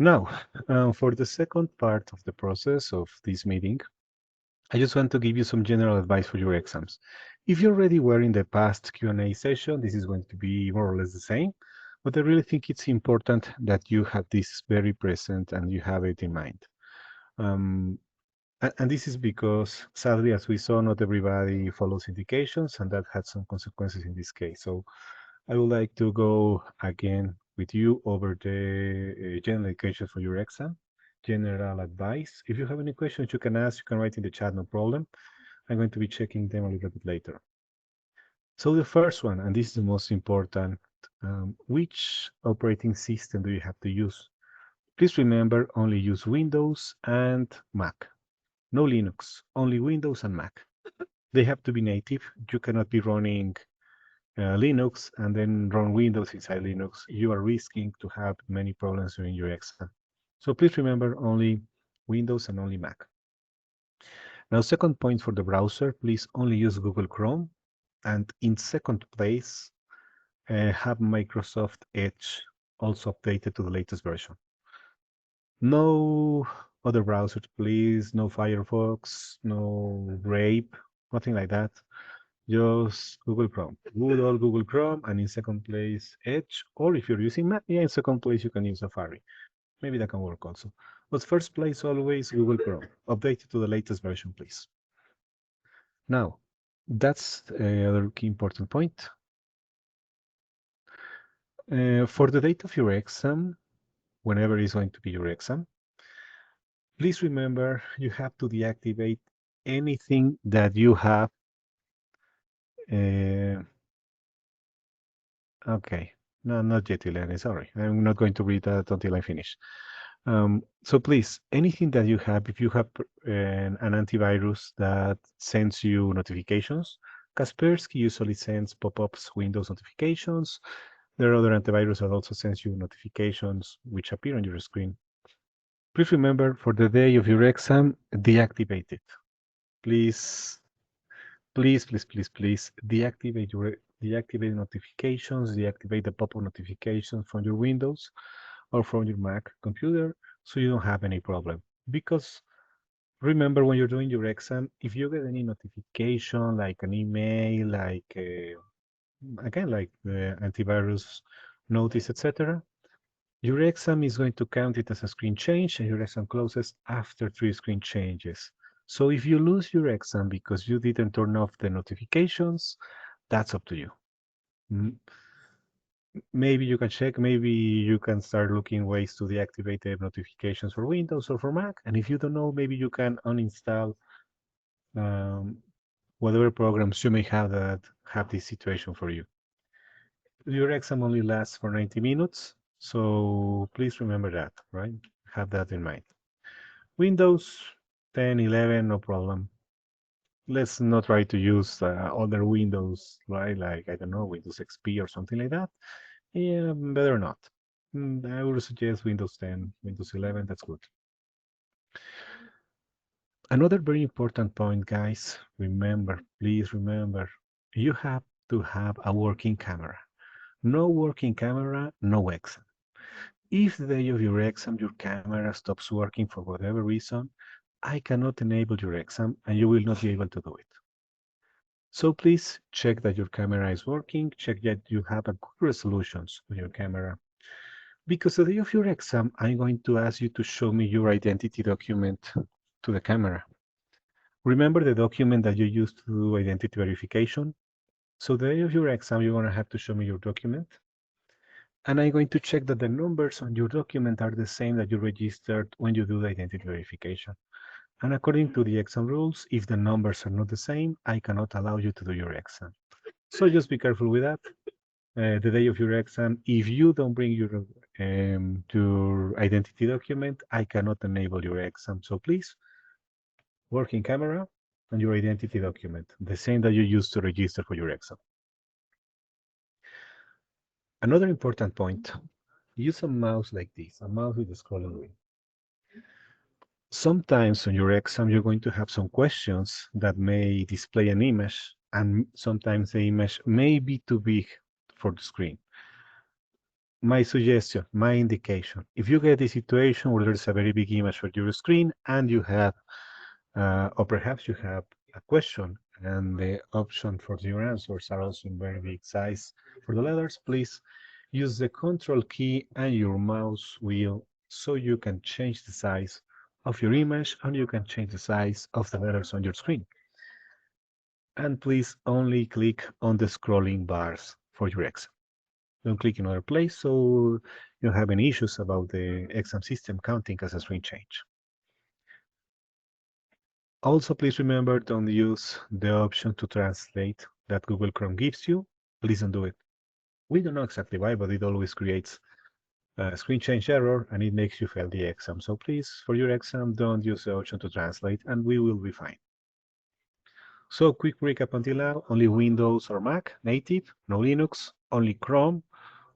Now, for the second part of the process of this meeting, I just want to give you some general advice for your exams. If you already were in the past Q&A session, this is going to be more or less the same, but I really think it's important that you have this very present and you have it in mind. Um, and this is because, sadly, as we saw, not everybody follows indications, and that had some consequences in this case. So I would like to go again with you over the general education for your exam, general advice. If you have any questions, you can ask, you can write in the chat, no problem. I'm going to be checking them a little bit later. So the first one, and this is the most important, which operating system do you have to use? Please remember, only use Windows and Mac. No Linux, only Windows and Mac. They have to be native. You cannot be running Linux and then run Windows inside Linux. You are risking to have many problems during your exam. So please remember only Windows and only Mac. Now, second point for the browser, please only use Google Chrome. And in second place, have Microsoft Edge also updated to the latest version. No other browsers, please. No Firefox, no Brave, nothing like that. Just Google Chrome. Good old Google Chrome, and in second place, Edge. Or if you're using Mac, yeah, in second place, you can use Safari. Maybe that can work also. But first place, always Google Chrome. Update it to the latest version, please. Now, that's the other key important point. For the date of your exam, whenever is going to be your exam, please remember you have to deactivate anything that you have. Okay, no, not yet, Elena, sorry. I'm not going to read that until I finish. So please, anything that you have, if you have an antivirus that sends you notifications, Kaspersky usually sends pop-ups, Windows notifications. There are other antivirus that also sends you notifications which appear on your screen. Please remember, for the day of your exam, deactivate it. Please, please, please, please, please, deactivate notifications, deactivate the pop-up notifications from your Windows or from your Mac computer so you don't have any problem. Because remember, when you're doing your exam, if you get any notification like an email, like again, like the antivirus notice, etc., your exam is going to count it as a screen change, and your exam closes after 3 screen changes. So if you lose your exam because you didn't turn off the notifications, that's up to you. Maybe you can check, maybe you can start looking ways to deactivate the notifications for Windows or for Mac. And if you don't know, maybe you can uninstall um, whatever programs you may have that have this situation for you. Your exam only lasts for 90 minutes, so please remember that, right? Have that in mind. Windows 10, 11, no problem. Let's not try to use other Windows, right? Like, I don't know, Windows XP or something like that. Yeah, better not. I would suggest Windows 10, Windows 11, that's good. Another very important point, guys, remember, please remember, you have to have a working camera. No working camera, no exam. If the day of your exam, your camera stops working for whatever reason, I cannot enable your exam and you will not be able to do it. So please check that your camera is working, check that you have a good resolutions on your camera. Because the day of your exam, I'm going to ask you to show me your identity document to the camera. Remember the document that you used to do identity verification? So the day of your exam, you're going to have to show me your document. And I'm going to check that the numbers on your document are the same that you registered when you do the identity verification. And according to the exam rules, if the numbers are not the same, I cannot allow you to do your exam. So just be careful with that. The day of your exam, if you don't bring your identity document, I cannot enable your exam. So please, working camera and your identity document, the same that you used to register for your exam. Another important point, use a mouse like this, a mouse with a scrolling wheel. Sometimes on your exam, you're going to have some questions that may display an image, and sometimes the image may be too big for the screen. my suggestion, my indication, if you get a situation where there's a very big image for your screen and you have, or perhaps you have a question and the option for your answers are also in very big size for the letters, please use the control key and your mouse wheel so you can change the size of your image and you can change the size of the letters on your screen. And please only click on the scrolling bars for your exam. Don't click in other place so you don't have any issues about the exam system counting as a screen change. Also, please remember don't use the option to translate that Google Chrome gives you. Please don't do it. We don't know exactly why, but it always creates a screen change error and it makes you fail the exam. So please, for your exam, don't use the option to translate and we will be fine. So quick recap until now, only Windows or Mac, native, no Linux, only Chrome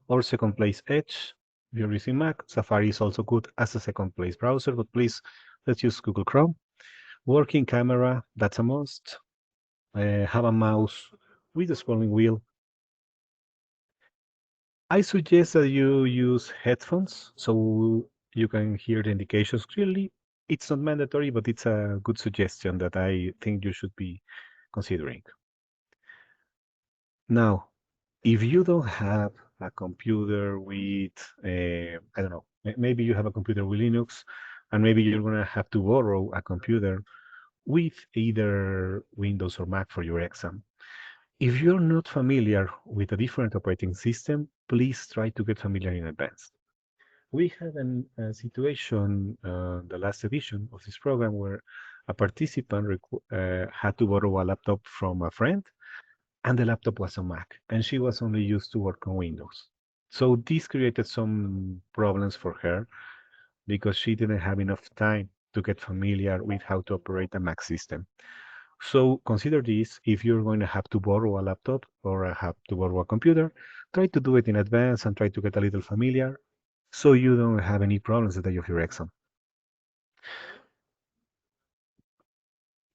or second place Edge. If you're using Mac, Safari is also good as a second place browser, but please, let's use Google Chrome. Working camera, that's a must. Have a mouse with a scrolling wheel. I suggest that you use headphones so you can hear the indications clearly. It's not mandatory, but it's a good suggestion that I think you should be considering. Now, if you don't have a computer with, I don't know, maybe you have a computer with Linux, and maybe you're going to have to borrow a computer with either Windows or Mac for your exam. If you're not familiar with a different operating system, please try to get familiar in advance. We had a situation, the last edition of this program, where a participant had to borrow a laptop from a friend, and the laptop was a Mac, and she was only used to work on Windows. So this created some problems for her because she didn't have enough time to get familiar with how to operate a Mac system. So consider this, if you're going to have to borrow a laptop or have to borrow a computer, try to do it in advance and try to get a little familiar so you don't have any problems the day of your exam.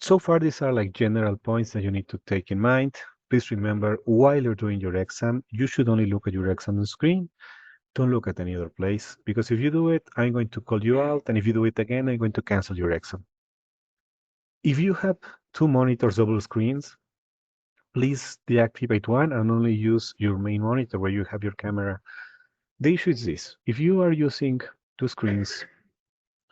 So far, these are like general points that you need to take in mind. Please remember, while you're doing your exam, you should only look at your exam screen. Don't look at any other place, because if you do it, I'm going to call you out, and if you do it again, I'm going to cancel your exam. If you have two monitors, double screens, please deactivate one and only use your main monitor where you have your camera. The issue is this: if you are using two screens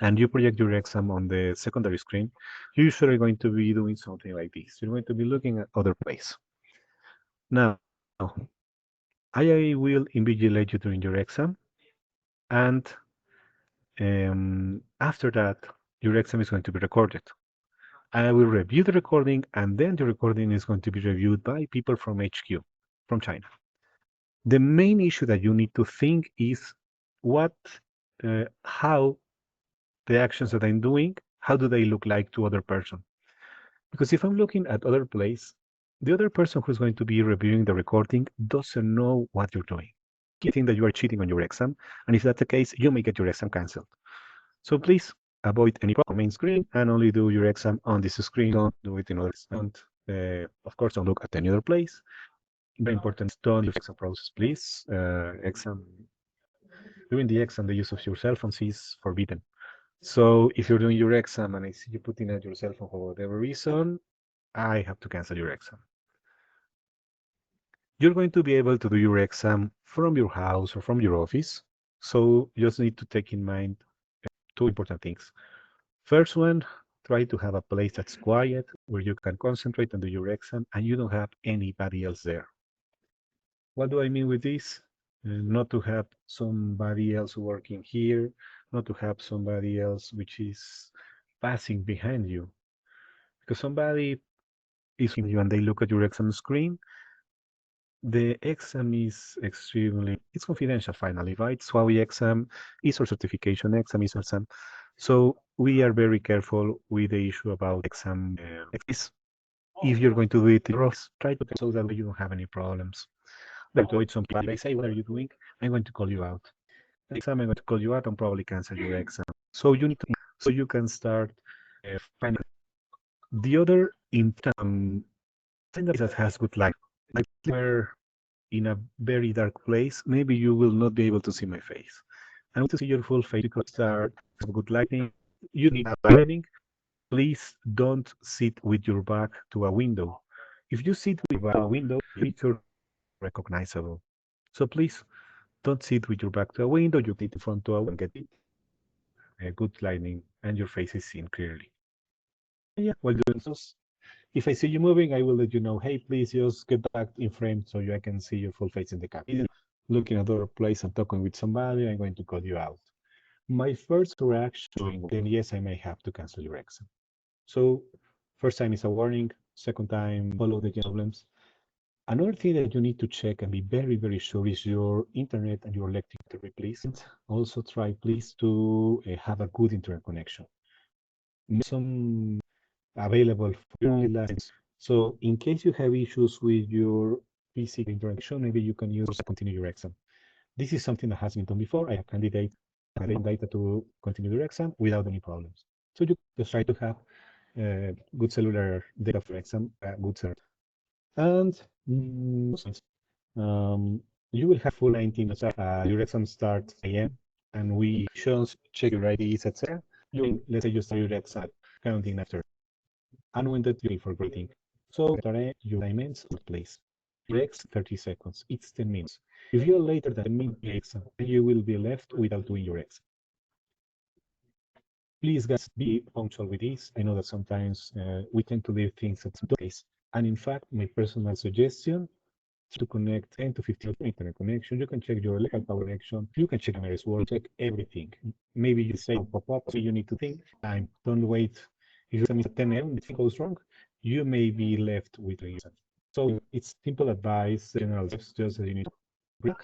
and you project your exam on the secondary screen, you're usually going to be doing something like this. You're going to be looking at other place. Now, I will invigilate you during your exam, and after that, your exam is going to be recorded. I will review the recording, and then the recording is going to be reviewed by people from HQ, from China. The main issue that you need to think is how the actions that I'm doing, how do they look like to other person? Because if I'm looking at other place, the other person who's going to be reviewing the recording doesn't know what you're doing. He think that you are cheating on your exam, and if that's the case, you may get your exam canceled. So please avoid any main screen and only do your exam on this screen. Don't do it in others. Don't, of course, don't look at any other place. Very important, don't use exam process, please. During the exam, the use of your cell phones is forbidden. So if you're doing your exam and I see you putting out your cell phone for whatever reason, I have to cancel your exam. You're going to be able to do your exam from your house or from your office. So you just need to take in mind two important things. First one, try to have a place that's quiet where you can concentrate and do your exam and you don't have anybody else there. What do I mean with this? Not to have somebody else working here, not to have somebody else which is passing behind you. Because somebody is with you and they look at your exam screen, the exam is it's confidential finally, right? SWABI exam is our certification exam, is our exam. So we are very careful with the issue about exam. If you're going to do it, try to so that you don't have any problems. Like do it something they say, what are you doing? I'm going to call you out. The exam, I'm going to call you out and probably cancel your exam. So you need to, so you can start finding the other important thing that has good life, like where in a very dark place, maybe you will not be able to see my face. I want to see your full face because start have good lighting. You need lighting. Please don't sit with your back to a window. If you sit with a window, your picture recognizable. So please don't sit with your back to a window. You sit in front to a window and get a good lighting and your face is seen clearly. Yeah, while doing so, if I see you moving, I will let you know, hey, please just get back in frame so I can see your full face in the camera. Looking at other place and talking with somebody, I'm going to call you out. My first reaction, then yes, I may have to cancel your exam. So first time is a warning, second time follow the problems. Another thing that you need to check and be very, very sure is your internet and your electric please. And also try please to have a good internet connection. Make some available for your lines. So in case you have issues with your PC internet connection, maybe you can use to continue your exam. This is something that has been done before. I have candidates data to continue their exam without any problems. So you just try to have good cellular data for exam, good cell. And um, you will have full 19 minutes. Your exam starts a.m. and we shows check your IDs, etc. You let's say you start your exam counting after. And when that you for grading. So your assignments please. Your exam 30 seconds. It's 10 minutes. If you're later than 10 minutes exam, you will be left without doing your exam. Please, guys, be punctual with this. I know that sometimes we tend to leave things at some place. And in fact, my personal suggestion to connect 10 to 15 internet connection. You can check your local power connection. You can check Mary's world, check everything. Maybe you say pop up, so you need to think. Time. Don't wait. If your exam is at 10 a.m., if it goes wrong, you may be left with a exam. So it's simple advice, general tips, just that you need to break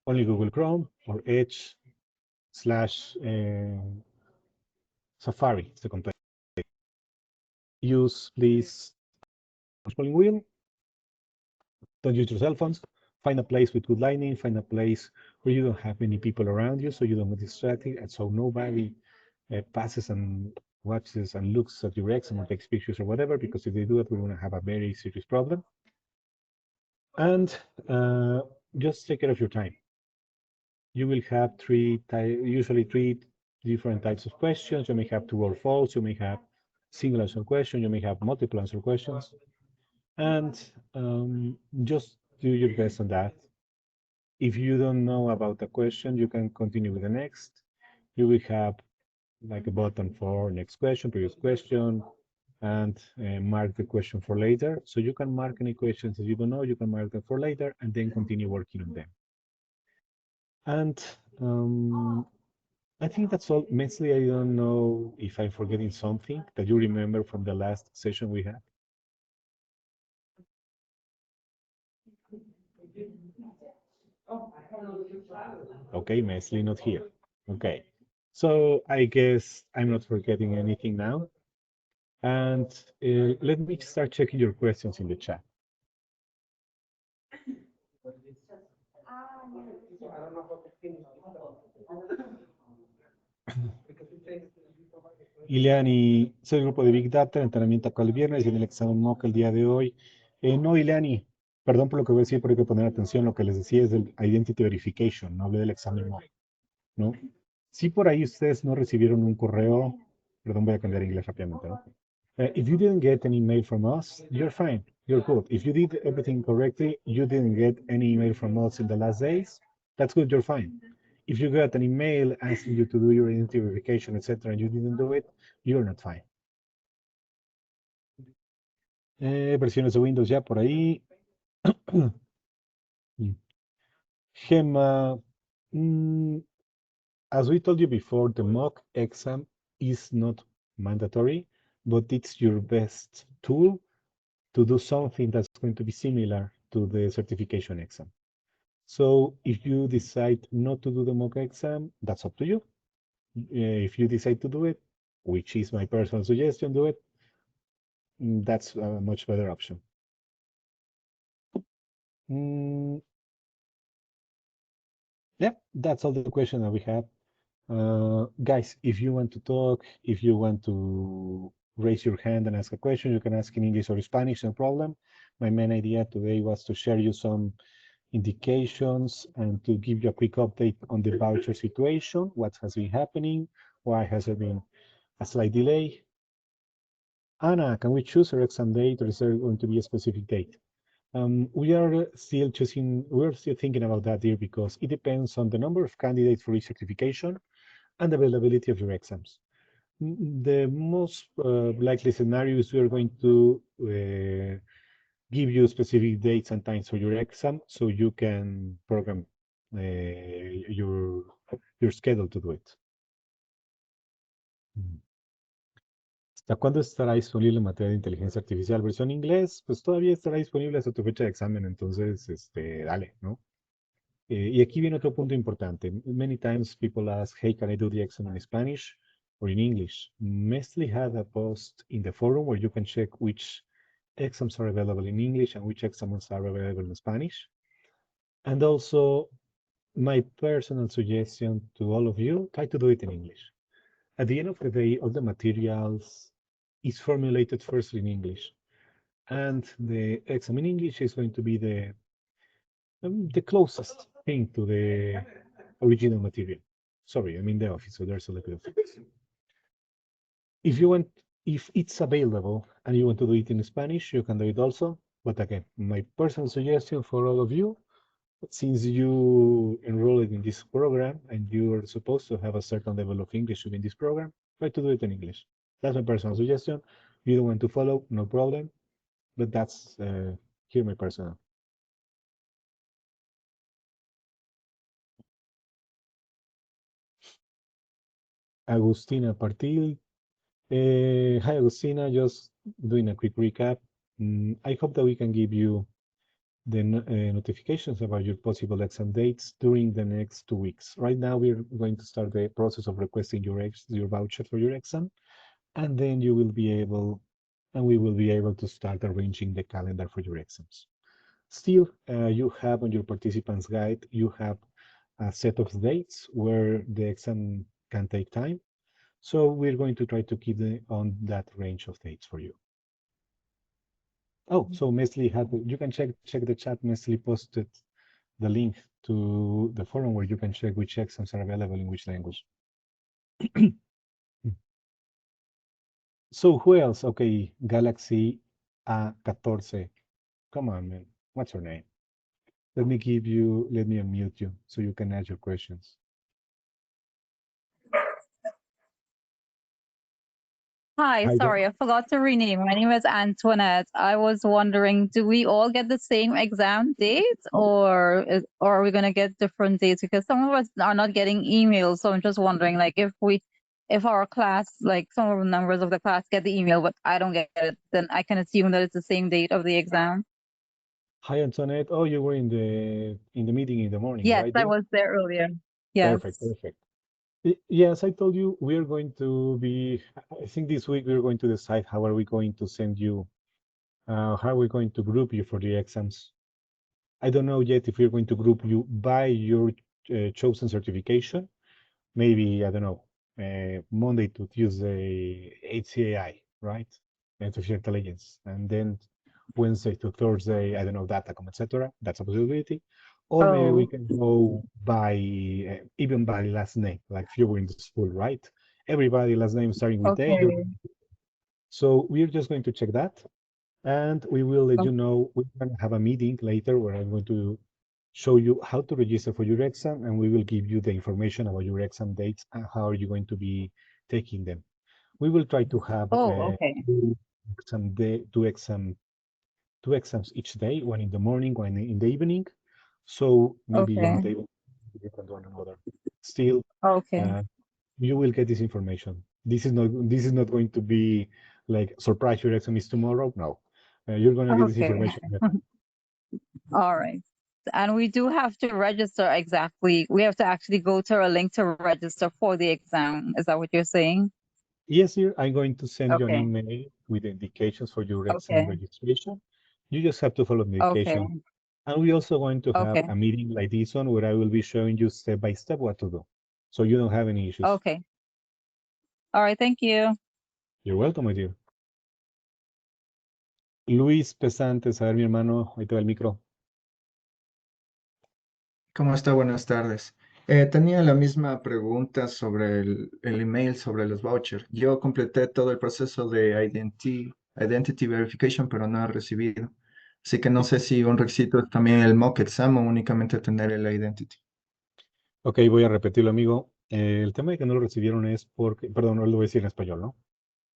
only Google Chrome or Edge slash Safari. It's the complete. Use this scrolling wheel. Don't use your cell phones. Find a place with good lighting. Find a place where you don't have many people around you, so you don't get distracted, and so nobody passes and watches and looks at your exam or takes pictures or whatever. Because if they do that, we're going to have a very serious problem. And just take care of your time. You will have usually three different types of questions. You may have true or false. You may have single answer question. You may have multiple answer questions. And just do your best on that. If you don't know about the question, you can continue with the next. You will have like a button for next question, previous question, and mark the question for later. So you can mark any questions that you don't know, you can mark them for later, and then continue working on them. And I think that's all. Mostly, I don't know if I'm forgetting something that you remember from the last session we had. Okay, Mesli not here. Okay, so I guess I'm not forgetting anything now. And let me start checking your questions in the chat. Ileani, soy el grupo de Big Data, el entrenamiento acá el viernes y en el examen mock el día de hoy. No, Ileani, perdón por lo que voy a decir, pero hay que poner atención. Lo que les decía es del Identity Verification, no hablé del examen mock, ¿no? Si por ahí ustedes no recibieron un correo, perdón, voy a cambiar inglés rápidamente, ¿no? If you didn't get an email from us, you're fine. You're good. If you did everything correctly, you didn't get any email from us in the last days, that's good. You're fine. If you got an email asking you to do your identity verification, etc., and you didn't do it, you're not fine. Versiones de Windows ya por ahí. Gemma, as we told you before, the mock exam is not mandatory, but it's your best tool to do something that's going to be similar to the certification exam. So if you decide not to do the mock exam, that's up to you. If you decide to do it, which is my personal suggestion, do it. That's a much better option. Yeah, that's all the question that we have. Guys, if you want to talk, if you want to raise your hand and ask a question, you can ask in English or Spanish, no problem. My main idea today was to share you some indications, and to give you a quick update on the voucher situation, what has been happening, why has there been a slight delay. Anna, can we choose our exam date, or is there going to be a specific date? We are still thinking about that, dear, because it depends on the number of candidates for each certification and the availability of your exams. The most likely scenario is we are going to give you specific dates and times for your exam so you can program your schedule to do it. ¿Hasta cuándo estará disponible en materia de inteligencia artificial? Versión inglés, pues todavía estará disponible hasta tu fecha de examen, entonces, dale, ¿no? Y aquí viene otro punto importante. Many times people ask, hey, can I do the exam in Spanish or in English? Mesli had a post in the forum where you can check which exams are available in English and which exams are available in Spanish. And also, my personal suggestion to all of you, try to do it in English. At the end of the day, all the materials is formulated first in English. And the exam in English is going to be the closest thing to the original material. Sorry, I'm in the office, so there's a little bit of if it's available and you want to do it in Spanish, you can do it also. But again, my personal suggestion for all of you, since you enrolled in this program and you are supposed to have a certain level of English within this program, try to do it in English. That's my personal suggestion. You don't want to follow, no problem. But that's here my personal. Agustina Partil. Hi, Agustina. Just doing a quick recap. I hope that we can give you the notifications about your possible exam dates during the next 2 weeks. Right now, we're going to start the process of requesting your voucher for your exam, and then you will be able, and we will be able to start arranging the calendar for your exams. Still, you have on your participants guide, you have a set of dates where the exam can take time. So we're going to try to keep on that range of dates for you. Oh, so Mesli you can check the chat. Mesli posted the link to the forum where you can check which exams are available in which language. So who else? Okay, Galaxy A14. Come on, man. What's your name? Let me unmute you so you can ask your questions. Hi, sorry, I forgot to rename. My name is Antoinette. I was wondering, do we all get the same exam dates or are we going to get different dates? Because some of us are not getting emails. So I'm just wondering, like, if our class, like some of the members of the class get the email, but I don't get it, then I can assume that it's the same date of the exam. Hi, Antoinette. Oh, you were in the meeting in the morning, yes, right? Yes, I was there earlier. Yes. Perfect. Yes, I told you we're going to be, I think this week we're going to decide how are we going to send you, how are we going to group you for the exams. I don't know yet if we're going to group you by your chosen certification. Maybe, I don't know, Monday to Tuesday, HCAI, right? Artificial intelligence. And then Wednesday to Thursday, I don't know, datacom, etc. That's a possibility. Or maybe we can go by, even by last name, like if you were in the school, right? Everybody last name starting with A. So we're just going to check that. And we will let you know, we're going to have a meeting later where I'm going to show you how to register for your exam, and we will give you the information about your exam dates and how are you going to be taking them. We will try to have two exams each day, one in the morning, one in the evening. So maybe you're not able to depend on another. Still, you will get this information. This is not going to be like surprise your exam is tomorrow. No, you're going to get this information. All right. And we do have to register exactly. We have to actually go to a link to register for the exam. Is that what you're saying? Yes, dear. I'm going to send you an email with indications for your exam registration. You just have to follow the indication. And we're also going to have a meeting like this one where I will be showing you step by step what to do. So you don't have any issues. Okay. All right. Thank you. You're welcome, my dear. Luis Pesantes, a ver, mi hermano, ahí te va el micro. ¿Cómo está? Buenas tardes. Tenía la misma pregunta sobre el email, sobre los vouchers. Yo completé todo el proceso de identity verification, pero no he recibido. Así que no Sí. sé si un requisito es también el mock exam o únicamente tener el identity. Ok, voy a repetirlo, amigo. El tema de que no lo recibieron es porque, perdón, no lo voy a decir en español, ¿no?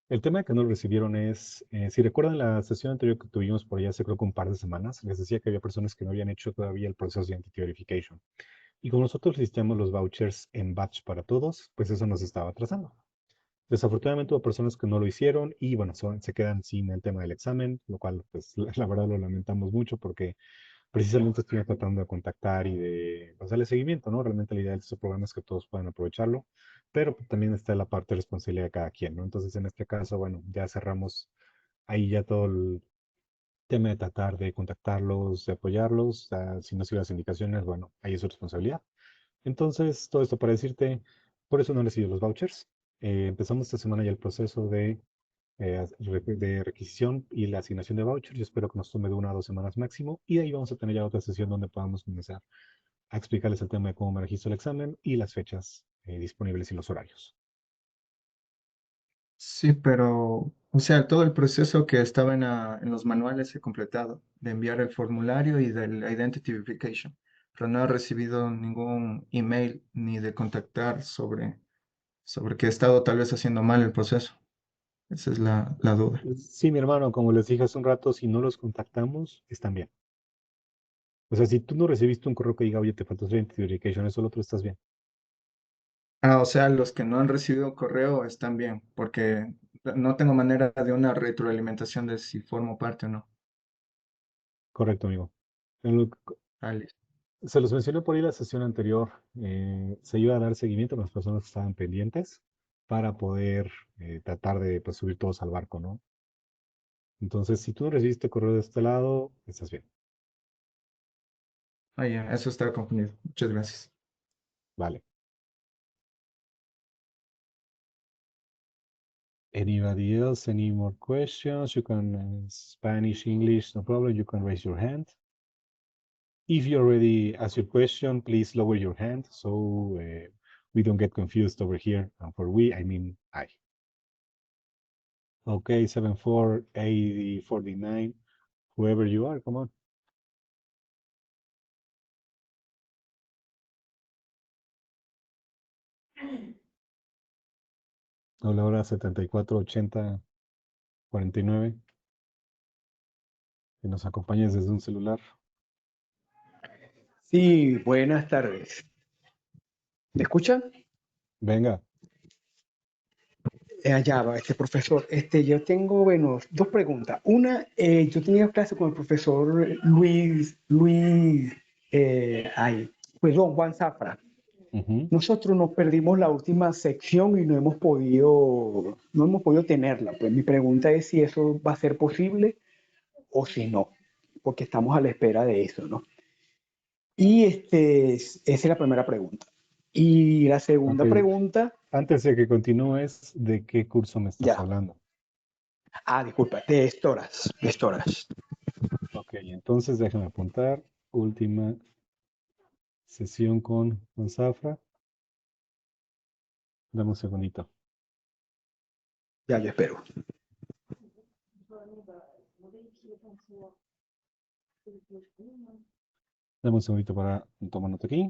El tema de que no lo recibieron es, si recuerdan la sesión anterior que tuvimos por allá hace creo que un par de semanas, les decía que había personas que no habían hecho todavía el proceso de identity verification. Y como nosotros listamos los vouchers en batch para todos, pues eso nos estaba atrasando. Desafortunadamente hubo personas que no lo hicieron y bueno, se quedan sin el tema del examen, lo cual pues la verdad lo lamentamos mucho porque precisamente estoy tratando de contactar y de pues, darle seguimiento, ¿no? Realmente la idea de estos programas es que todos puedan aprovecharlo, pero pues, también está la parte de responsabilidad de cada quien, ¿no? Entonces en este caso, bueno, ya cerramos ahí ya todo el tema de tratar de contactarlos, de apoyarlos, si no siguen las indicaciones, bueno, ahí es su responsabilidad. Entonces, todo esto para decirte, por eso no han recibido los vouchers. Empezamos esta semana ya el proceso de requisición y la asignación de vouchers. Yo espero que nos tome de 1 a 2 semanas máximo. Y de ahí vamos a tener ya otra sesión donde podamos comenzar a explicarles el tema de cómo me registro el examen y las fechas disponibles y los horarios. Sí, pero, o sea, todo el proceso que estaba en los manuales he completado, de enviar el formulario y del identity verification, pero no he recibido ningún email ni de contactar sobre que he estado tal vez haciendo mal el proceso. Esa es la duda. Sí, mi hermano, como les dije hace un rato, si no los contactamos, están bien. O sea, si tú no recibiste un correo que diga, oye, te faltó identity verification, eso lo otro estás bien. Ah, o sea, los que no han recibido correo están bien, porque no tengo manera de una retroalimentación de si formo parte o no. Correcto, amigo. En lo- Ah, listo. Se los mencioné por ahí la sesión anterior. Se iba a dar seguimiento a las personas que estaban pendientes para poder tratar de pues, subir todos al barco, ¿no? Entonces, si tú no recibiste correo de este lado, estás bien. Ah, ya, eso estaba confundido. Muchas gracias. Vale. Anybody else? Any more questions? You can Spanish, English, no problem. You can raise your hand. If you already asked your question, please lower your hand so we don't get confused over here. And for we, I mean I. Okay, 748049. Whoever you are, come on. Hola, hora 748049. Que nos acompañes desde un celular. Sí, buenas tardes. ¿Me escuchan? Venga. Allá va, profesor. Yo tengo, bueno, dos preguntas. Una, yo tenía clase con el profesor perdón, Juan Zafra. Ujú. Nosotros nos perdimos la última sección y no hemos podido tenerla. Pues mi pregunta es si eso va a ser posible o si no, porque estamos a la espera de eso, ¿no? Y esa es la primera pregunta. Y la Ok. segunda pregunta, Antes de que continúes, ¿de qué curso me estás ya. hablando? Disculpa, de storage. Ok, entonces déjame apuntar. Última sesión con Zafra. Dame un segundito. Ya, yo espero. Dame un segundito para tomar nota aquí.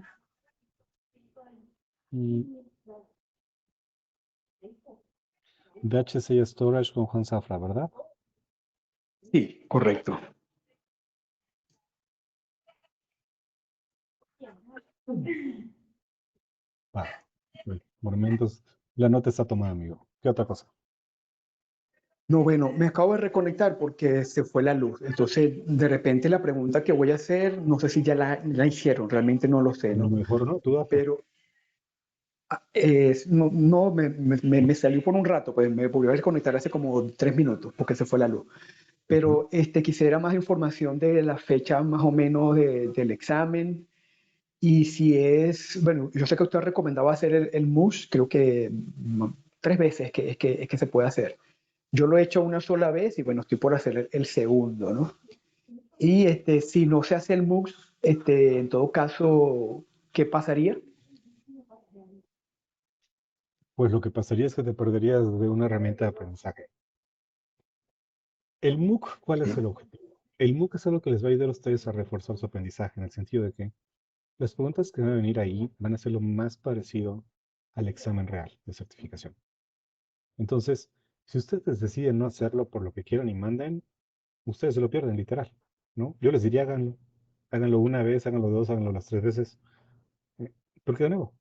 Mm, DHC Storage con Juan Zafra, ¿verdad? Sí, correcto. Va. Por momentos, la nota está tomada, amigo. ¿Qué otra cosa? No, bueno, me acabo de reconectar porque se fue la luz. Entonces, de repente la pregunta que voy a hacer, no sé si ya la hicieron, realmente no lo sé, A lo ¿no? mejor no, tú date. Pero no, me salió por un rato, pues me volví a desconectar hace como 3 minutos porque se fue la luz. Ujú. Pero quisiera más información de la fecha más o menos del examen. Y si bueno, yo sé que usted recomendaba hacer el MUS, creo que 3 veces es que se puede hacer. Yo lo he hecho una sola vez y bueno, estoy por hacer el segundo, ¿no? Y si no se hace el MUS, En todo caso, ¿qué pasaría? Pues lo que pasaría es que te perderías de una herramienta de aprendizaje. El MOOC, ¿cuál es el objetivo? El MOOC es algo que les va a ayudar a ustedes a reforzar su aprendizaje, en el sentido de que las preguntas que van a venir ahí van a ser lo más parecido al examen real de certificación. Entonces, si ustedes deciden no hacerlo por lo que quieran y manden, ustedes se lo pierden, literal, ¿no? Yo les diría háganlo. Háganlo una vez, háganlo dos, háganlo las tres veces. eh, Porque de nuevo,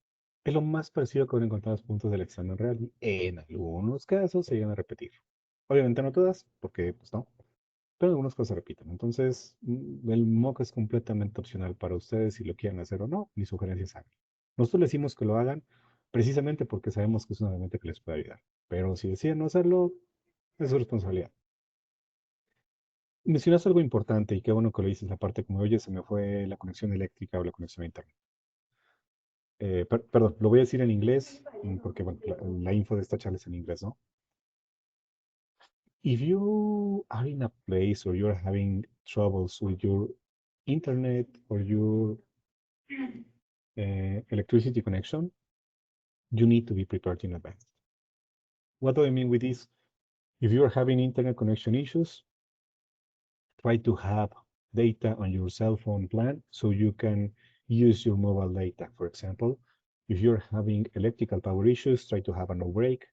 es lo más parecido que van a encontrar los puntos del examen real y en algunos casos se llegan a repetir. Obviamente no todas, porque pues no, pero algunas cosas se repiten. Entonces, el mock es completamente opcional para ustedes si lo quieren hacer o no. Mi sugerencia es hagan. Nosotros les decimos que lo hagan precisamente porque sabemos que es una herramienta que les puede ayudar. Pero si deciden no hacerlo, es su responsabilidad. Mencionaste algo importante y qué bueno que lo dices, la parte como, oye, se me fue la conexión eléctrica o la conexión a internet. Perdón, lo voy a decir en inglés porque bueno, la info de esta charla es en inglés, ¿no? If you are in a place or you're having troubles with your internet or your electricity connection, you need to be prepared in advance. What do I mean with this? If you're having internet connection issues, try to have data on your cell phone plan so you can use your mobile data. For example, if you're having electrical power issues, try to have a no break.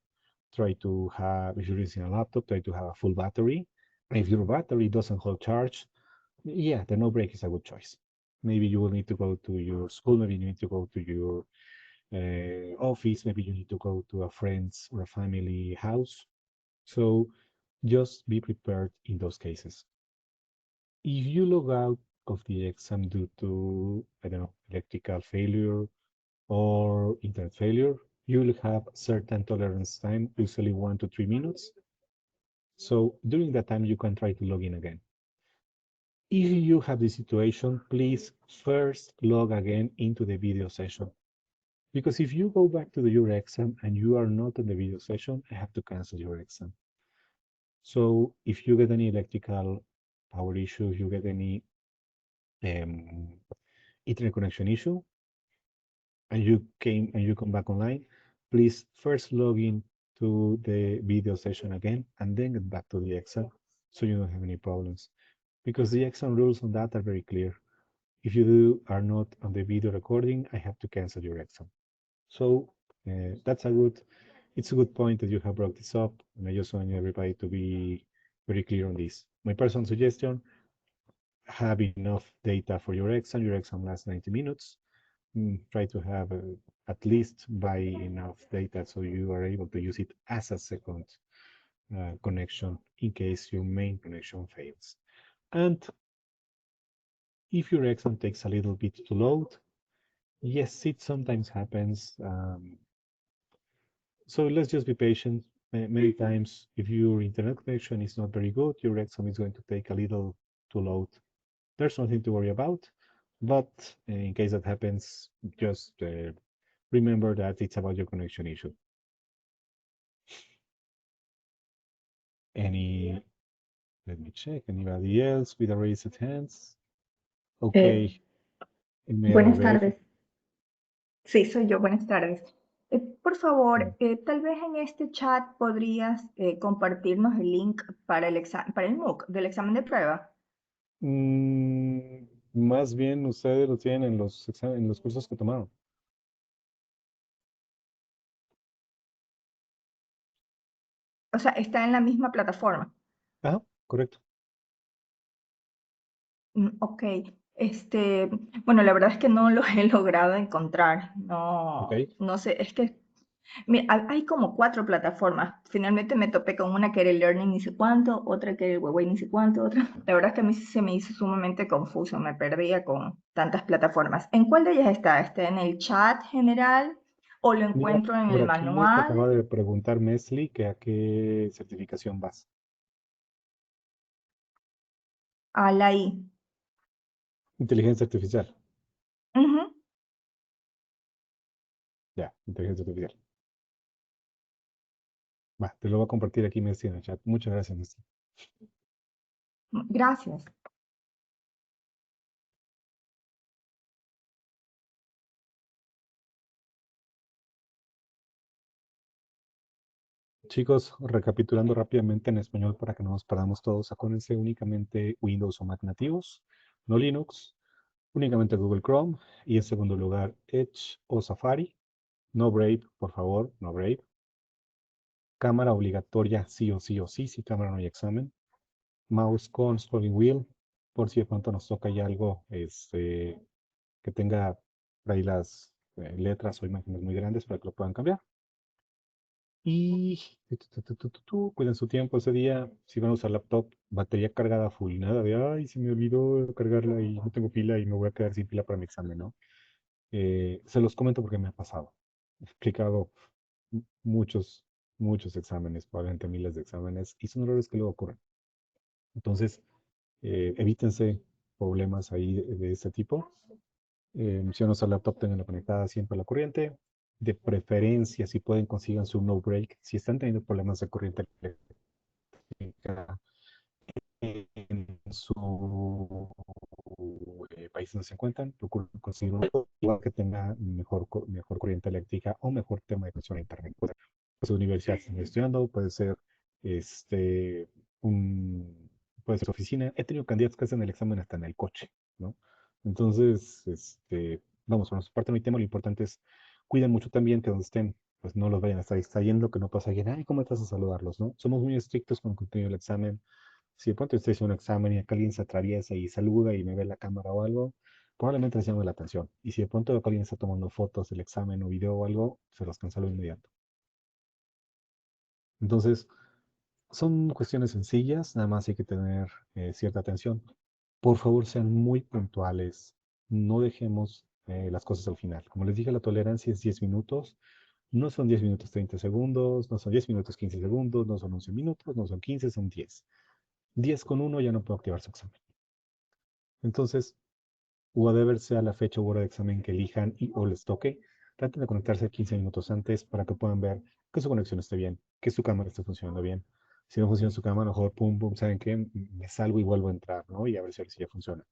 Try to have, if you're using a laptop, try to have a full battery. And if your battery doesn't hold charge, yeah, the no break is a good choice. Maybe you will need to go to your school, maybe you need to go to your office, maybe you need to go to a friend's or a family house. So just be prepared in those cases. If you log out of the exam due to, I don't know, electrical failure or internet failure, you will have certain tolerance time, usually 1 to 3 minutes. So during that time, you can try to log in again. If you have this situation, please first log again into the video session. Because if you go back to your exam and you are not in the video session, I have to cancel your exam. So if you get any electrical power issue, if you get any um, internet connection issue, and you come back online, please first log in to the video session again and then get back to the exam so you don't have any problems. Because the exam rules on that are very clear. If you are not on the video recording, I have to cancel your exam. So it's a good point that you have brought this up, and I just want everybody to be very clear on this. My personal suggestion, have enough data for your exam. Your exam lasts 90 minutes. Try to have at least buy enough data so you are able to use it as a second connection in case your main connection fails. And if your exam takes a little bit to load, yes, it sometimes happens. So let's just be patient. Many times, if your internet connection is not very good, your exam is going to take a little to load. There's nothing to worry about, but in case that happens, just remember that it's about your connection issue. Let me check, anybody else with a raised hands? Eh, Okay, buenas MRB. tardes. Sí, soy yo. Buenas tardes. Por favor, tal vez en este chat podrías compartirnos el link para para el MOOC del examen de prueba. Más bien ustedes lo tienen en los cursos que tomaron. O sea, está en la misma plataforma. Ah, correcto. Ok. Bueno, la verdad es que no lo he logrado encontrar. No, Ok. no sé, es que mira, hay como 4 plataformas. Finalmente me topé con una que era el Learning ni sé cuánto, otra que era el Huawei ni sé cuánto, otra. La verdad es que a mí se me hizo sumamente confuso, me perdía con tantas plataformas. ¿En cuál de ellas está? ¿Está en el chat general o lo Mira, encuentro en por el aquí nos acaba manual? de preguntar Mesli que a qué certificación vas. A la I. Inteligencia artificial. Ujú. Ya, inteligencia artificial. Va, te lo voy a compartir aquí, Mesli, en el chat. Muchas gracias, Mesli. Gracias. Chicos, recapitulando rápidamente en español para que no nos perdamos todos, acuérdense únicamente Windows o Mac nativos, no Linux, únicamente Google Chrome y en segundo lugar Edge o Safari, no Brave, por favor, no Brave. Cámara obligatoria, sí o sí o sí, si cámara no hay examen. Mouse con scrolling wheel, por si de pronto nos toca ya algo que tenga por ahí las letras o imágenes muy grandes para que lo puedan cambiar. Y cuiden su tiempo ese día. Si van a usar laptop, batería cargada full. Nada de, ay, se me olvidó cargarla y no tengo pila y me voy a quedar sin pila para mi examen, ¿no? Se los comento porque me ha pasado. He explicado muchos, muchos exámenes, probablemente miles de exámenes, y son errores que luego ocurren. Entonces, evítense problemas ahí de este tipo. Si van a usar laptop, tenganla conectada siempre a la corriente. De preferencia, si pueden, consigan su no break. Si están teniendo problemas de corriente eléctrica en su país donde se encuentran, procuren conseguir un igual que tenga mejor corriente eléctrica o mejor tema de conexión a internet. Puede ser su universidad están estudiando, puede ser este, un, puede ser su oficina. He tenido candidatos que hacen el examen hasta en el coche, ¿no? Entonces, vamos, por nuestra parte no hay tema, lo importante es cuiden mucho también que donde estén, pues no los vayan a estar distrayendo, que no pase alguien, ay, ¿cómo estás a saludarlos, no? Somos muy estrictos con el contenido del examen. Si de pronto estoy haciendo un examen y acá alguien se atraviesa y saluda y me ve la cámara o algo, probablemente les llame la atención. Y si de pronto veo que alguien está tomando fotos del examen o video o algo, se los cancelo de inmediato. Entonces, son cuestiones sencillas, nada más hay que tener cierta atención. Por favor, sean muy puntuales. No dejemos las cosas al final. Como les dije, la tolerancia es 10 minutos. No son 10 minutos 30 segundos, no son 10 minutos 15 segundos, no son 11 minutos, no son 15, son 10. 10 con uno ya no puedo activar su examen. Entonces, whatever sea la fecha u hora de examen que elijan y o les toque, traten de conectarse 15 minutos antes para que puedan ver que su conexión esté bien, que su cámara esté funcionando bien. Si no funciona su cámara, mejor pum, pum, ¿saben qué? Me salgo y vuelvo a entrar, ¿no? Y a ver si ya funciona.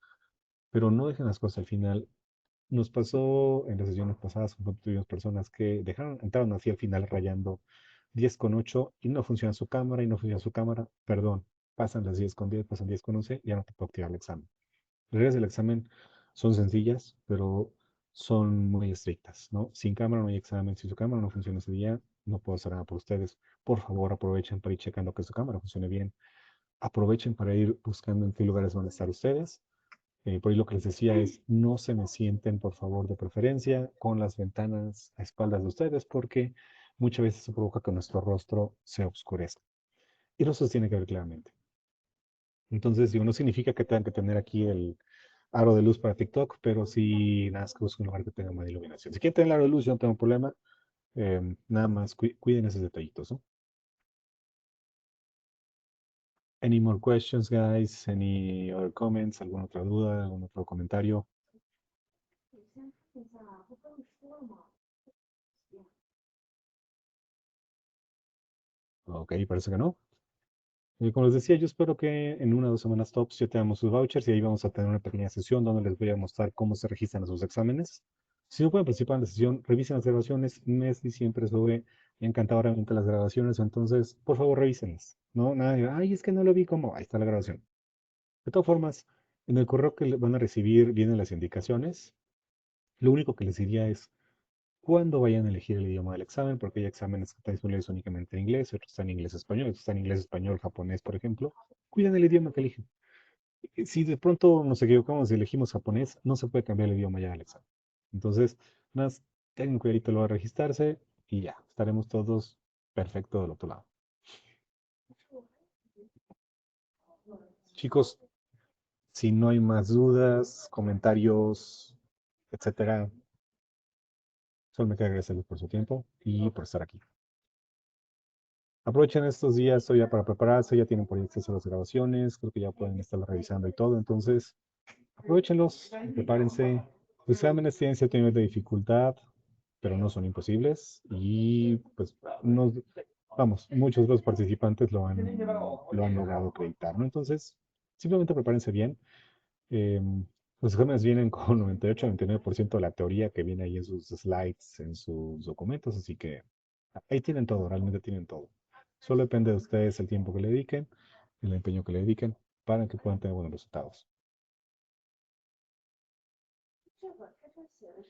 Pero no dejen las cosas al final. Nos pasó en las sesiones pasadas, tuvimos personas que entraron así al final rayando 10 con 8 y no funciona su cámara y no funciona su cámara. Perdón, pasan las 10 con 10, pasan 10 con 11, ya no te puedo activar el examen. Las reglas del examen son sencillas, pero son muy estrictas, ¿no? Sin cámara no hay examen. Si su cámara no funciona ese día, no puedo hacer nada por ustedes. Por favor, aprovechen para ir checando que su cámara funcione bien. Aprovechen para ir buscando en qué lugares van a estar ustedes. Por ahí lo que les decía es, no se me sienten, por favor, de preferencia, con las ventanas a espaldas de ustedes, porque muchas veces se provoca que nuestro rostro se oscurezca. Y eso se tiene que ver claramente. Entonces, digo, no significa que tengan que tener aquí el aro de luz para TikTok, pero sí, nada más que busquen un lugar que tenga más iluminación. Si quieren tener el aro de luz, yo no tengo problema. Nada más cuiden esos detallitos, ¿no? Any more questions, guys? Any other comments? ¿Alguna otra duda? ¿Algún otro comentario? Ok, parece que no. Y como les decía, yo espero que en 1 o 2 semanas tops ya tengamos sus vouchers y ahí vamos a tener una pequeña sesión donde les voy a mostrar cómo se registran sus exámenes. Si no pueden participar en la sesión, revisen las grabaciones. Messi siempre sube encantadoramente las grabaciones, entonces por favor revísenlas. No, nada de, ay, es que no lo vi como, ahí está la grabación. De todas formas, en el correo que van a recibir vienen las indicaciones. Lo único que les diría es cuando vayan a elegir el idioma del examen, porque hay exámenes que están disponibles únicamente en inglés, otros están en inglés-español, otros están en inglés-español, japonés, por ejemplo. Cuiden el idioma que eligen. Si de pronto nos equivocamos y elegimos japonés, no se puede cambiar el idioma ya del examen. Entonces, más tengan cuidadito lo de registrarse y ya, estaremos todos perfectos del otro lado. Chicos, si no hay más dudas, comentarios, etcétera, solo me queda agradecerles por su tiempo y por estar aquí. Aprovechen estos días todavía para prepararse, ya tienen por ahí acceso a las grabaciones, creo que ya pueden estarlo revisando y todo, entonces aprovechenlos, prepárense. Los exámenes tienen cierto nivel de dificultad, pero no son imposibles y pues vamos, muchos de los participantes lo han logrado acreditar, ¿no? Entonces, simplemente prepárense bien. Los exámenes vienen con 98-99% de la teoría que viene ahí en sus slides, en sus documentos, así que ahí tienen todo, realmente tienen todo. Solo depende de ustedes el tiempo que le dediquen, el empeño que le dediquen para que puedan tener buenos resultados.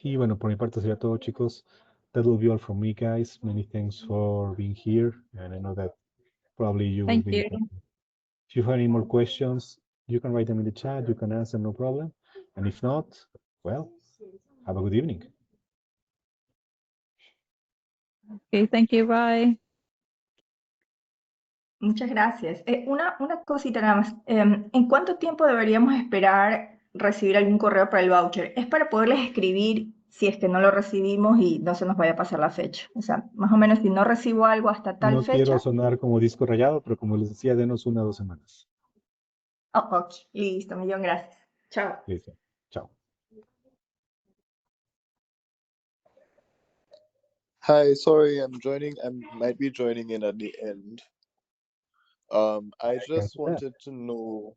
Y bueno, por mi parte sería todo, chicos. That will be all from me, guys. Many thanks for being here. And I know that probably you will Thank be. you. If you have any more questions, you can write them in the chat. You can answer, no problem. And if not, well, have a good evening. Okay, thank you. Bye. Muchas gracias. Una cosita nada más. ¿En cuánto tiempo deberíamos esperar recibir algún correo para el voucher? Es para poderles escribir si es que no lo recibimos y no se nos vaya a pasar la fecha. O sea, más o menos si no recibo algo hasta tal No quiero fecha. sonar como disco rayado, pero como les decía, denos 1 o 2 semanas. Oh, ok, listo, millón gracias. Chao. Listo. Chao. Hi, sorry, I might be joining in at the end. I just wanted to know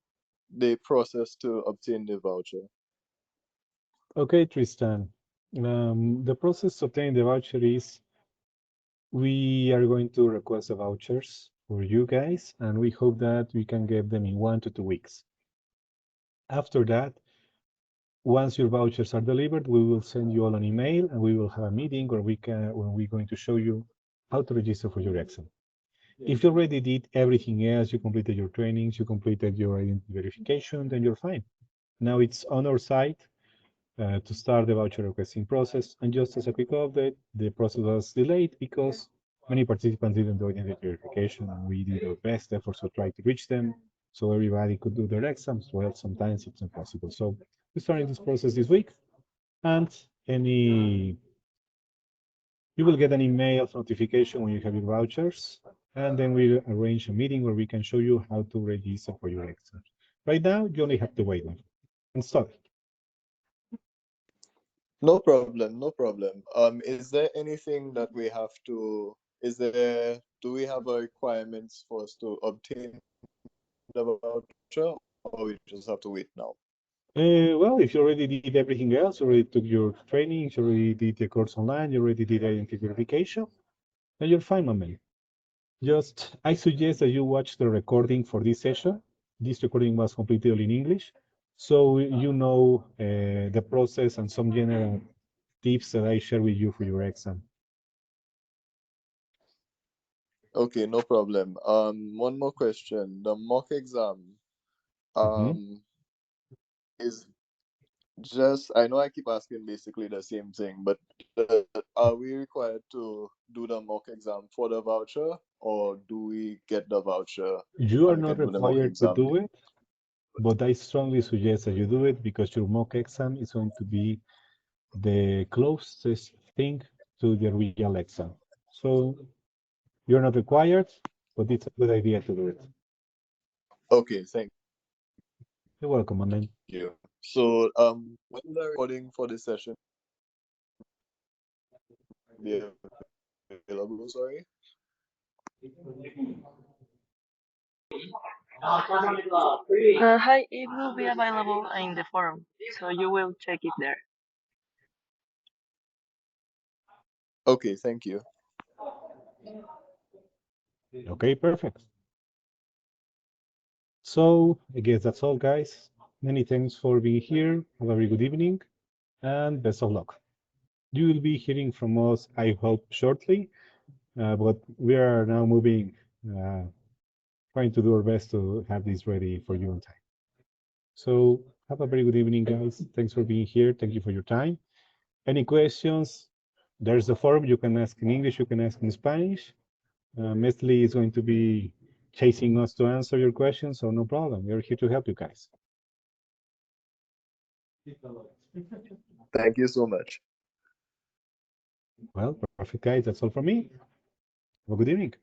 the process to obtain the voucher. Okay, Tristan. The process of obtaining the voucher is we are going to request the vouchers for you guys, and we hope that we can get them in 1 to 2 weeks. After that, once your vouchers are delivered, we will send you all an email, and we will have a meeting where we're going to show you how to register for your exam. If you already did everything else, you completed your trainings, you completed your identity verification, then you're fine. Now it's on our side to start the voucher requesting process. And just as a quick update, the process was delayed because many participants didn't do identity verification, and we did our best efforts to try to reach them so everybody could do their exams. Well, sometimes it's impossible. So we're starting this process this week, and you will get an email notification when you have your vouchers, and then we'll arrange a meeting where we can show you how to register for your exam. Right now, you only have to wait and start. No problem, no problem. Is there anything that we have to, do we have a requirements for us to obtain the voucher, or we just have to wait now? Well, if you already did everything else, you already took your trainings, you already did the course online, you already did identity verification, then you're fine, my man. Just, I suggest that you watch the recording for this session. This recording was completely in English, so you know the process and some general tips that I share with you for your exam. Okay, no problem. One more question. The mock exam, is just, I know I keep asking basically the same thing, but are we required to do the mock exam for the voucher, or do we get the voucher You are and we not can do the mock required to exam? do it, but I strongly suggest that you do it because your mock exam is going to be the closest thing to the real exam. So you're not required, but it's a good idea to do it. Okay, thank You're welcome, my man. you. So, when the recording for this session be available, sorry? Hi, it will be available in the forum, so you will check it there. Okay, thank you. Okay, perfect. So I guess that's all, guys. Many thanks for being here. Have a very good evening and best of luck. You will be hearing from us, I hope, shortly, but we are now moving, trying to do our best to have this ready for you on time. So have a very good evening, guys. Thanks for being here. Thank you for your time. Any questions? There's the forum. You can ask in English, you can ask in Spanish. Mesli is going to be chasing us to answer your questions, so no problem. We're here to help you guys. Thank you so much. Well, perfect, guys. That's all from me. Have a good evening.